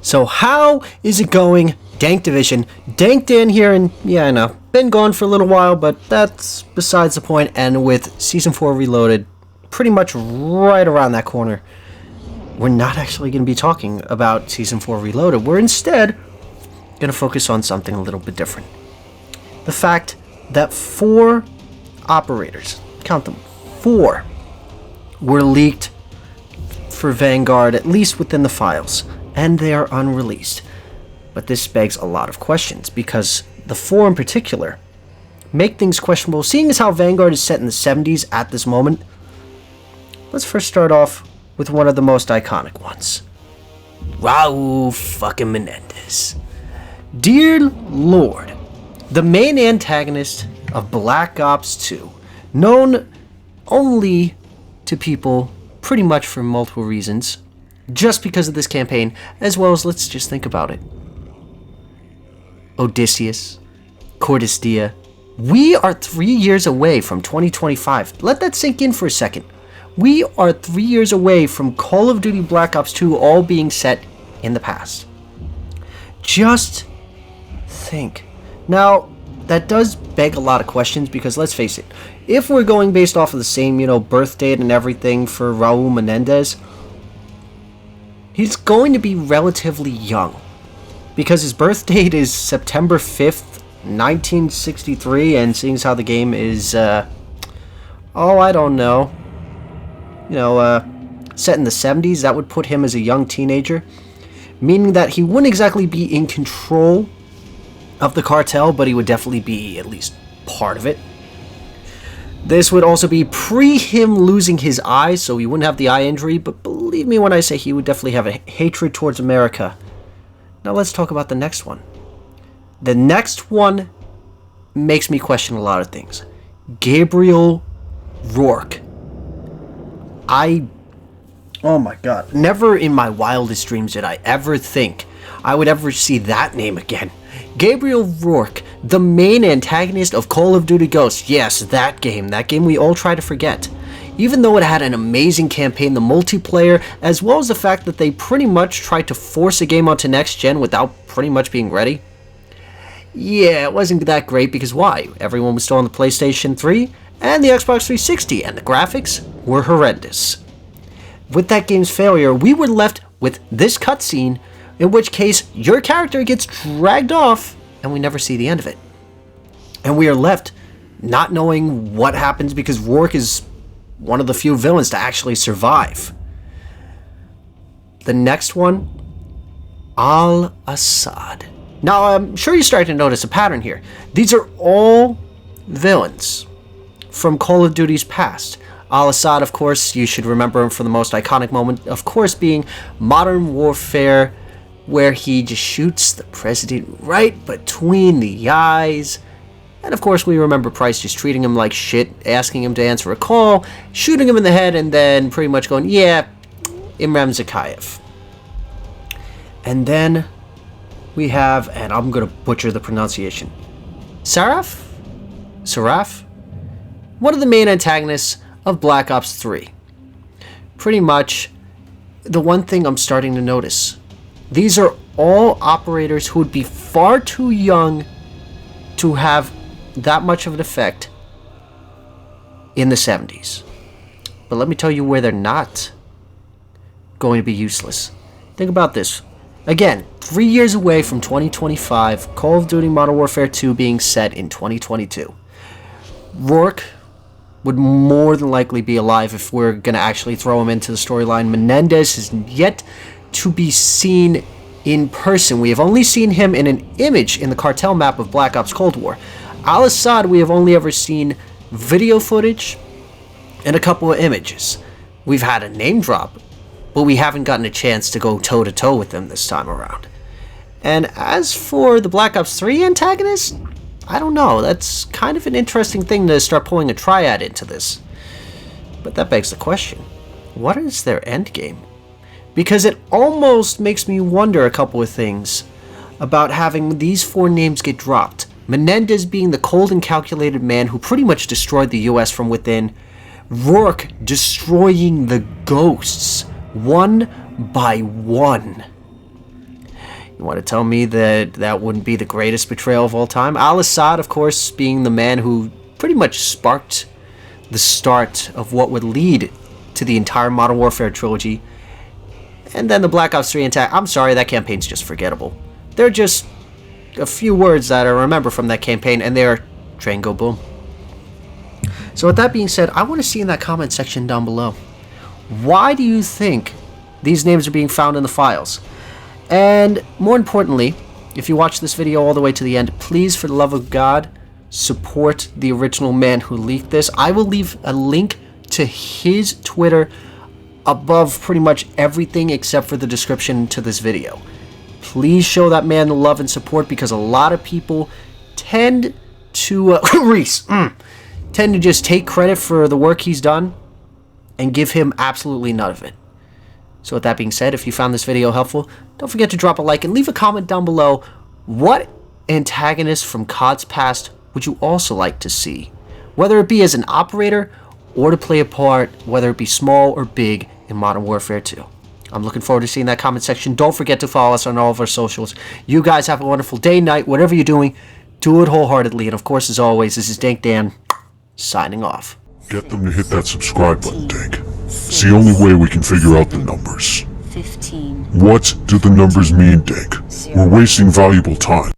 So how is it going, Dank Division? Dank Dan here, and yeah, I know, been gone for a little while, but that's besides the point. And with Season 4 Reloaded pretty much right around that corner, we're not actually going to be talking about Season 4 Reloaded. We're instead going to focus on something a little bit different. The fact that 4 operators, count them, 4, were leaked for Vanguard, at least within the files, and they are unreleased. But this begs a lot of questions, because the 4 in particular make things questionable, seeing as how Vanguard is set in the 70s at this moment. Let's first start off with one of the most iconic ones. Raul fucking Menendez. Dear Lord, the main antagonist of Black Ops 2, known only to people pretty much for multiple reasons, just because of this campaign, as well as, let's just think about it. Odysseus, Cordistia. We are 3 years away from 2025. Let that sink in for a second. We are 3 years away from Call of Duty Black Ops 2 all being set in the past. Just think. Now, that does beg a lot of questions, because let's face it, if we're going based off of the same, birth date and everything for Raul Menendez, he's going to be relatively young, because his birth date is September 5th, 1963, and seeing as how the game is, I don't know, set in the 70s, that would put him as a young teenager, meaning that he wouldn't exactly be in control of the cartel, but he would definitely be at least part of it. This would also be pre him losing his eye, so he wouldn't have the eye injury, but believe me when I say he would definitely have a hatred towards America. Now let's talk about the next one. The next one makes me question a lot of things. Gabriel Rouke. Oh my god, never in my wildest dreams did I ever think I would ever see that name again. Gabriel Rouke, the main antagonist of Call of Duty Ghosts. Yes, that game we all try to forget. Even though it had an amazing campaign, the multiplayer, as well as the fact that they pretty much tried to force a game onto next gen without pretty much being ready. Yeah, it wasn't that great, because why? Everyone was still on the PlayStation 3 and the Xbox 360, and the graphics were horrendous. With that game's failure, we were left with this cutscene, in which case your character gets dragged off and we never see the end of it. And we are left not knowing what happens, because Rourke is one of the few villains to actually survive. The next one, Al Asad. Now, I'm sure you're starting to notice a pattern here. These are all villains from Call of Duty's past. Al Asad, of course, you should remember him for the most iconic moment, of course, being Modern Warfare, where he just shoots the president right between the eyes. And of course, we remember Price just treating him like shit, asking him to answer a call, shooting him in the head, and then pretty much going, yeah, Imran Zakayev. And then we have, and I'm going to butcher the pronunciation, Seraph? One of the main antagonists of Black Ops 3. Pretty much the one thing I'm starting to notice. These are all operators who would be far too young to have that much of an effect in the 70s. But let me tell you where they're not going to be useless. Think about this. Again, 3 years away from 2025, Call of Duty Modern Warfare 2 being set in 2022. Rourke would more than likely be alive if we're going to actually throw him into the storyline. Menendez is yet to be seen in person. We have only seen him in an image in the cartel map of Black Ops Cold War. Al Asad, we have only ever seen video footage and a couple of images. We've had a name drop, but we haven't gotten a chance to go toe-to-toe with them this time around. And as for the Black Ops 3 antagonist, I don't know. That's kind of an interesting thing to start pulling a triad into this. But that begs the question, what is their endgame? Because it almost makes me wonder a couple of things about having these 4 names get dropped. Menendez being the cold and calculated man who pretty much destroyed the US from within. Rourke destroying the ghosts one by one. You want to tell me that that wouldn't be the greatest betrayal of all time? Al Asad, of course, being the man who pretty much sparked the start of what would lead to the entire Modern Warfare trilogy. And then the Black Ops 3 attack. I'm sorry, that campaign's just forgettable. They're just a few words that I remember from that campaign, and they're train go boom. So with that being said, I want to see in that comment section down below, why do you think these names are being found in the files? And more importantly, if you watch this video all the way to the end, please, for the love of God, support the original man who leaked this. I will leave a link to his Twitter above pretty much everything except for the description to this video. Please show that man the love and support, because a lot of people tend to tend to just take credit for the work he's done and give him absolutely none of it. So with that being said, if you found this video helpful, don't forget to drop a like and leave a comment down below. What antagonist from COD's past would you also like to see? Whether it be as an operator or to play a part, whether it be small or big, in Modern Warfare 2. I'm looking forward to seeing that comment section. Don't forget to follow us on all of our socials. You guys have a wonderful day, night, whatever you're doing. Do it wholeheartedly. And of course, as always, this is Dank Dan, signing off. Get them to hit that subscribe button, Dank. It's the only way we can figure out the numbers. 15. What do the numbers mean, Dank? We're wasting valuable time.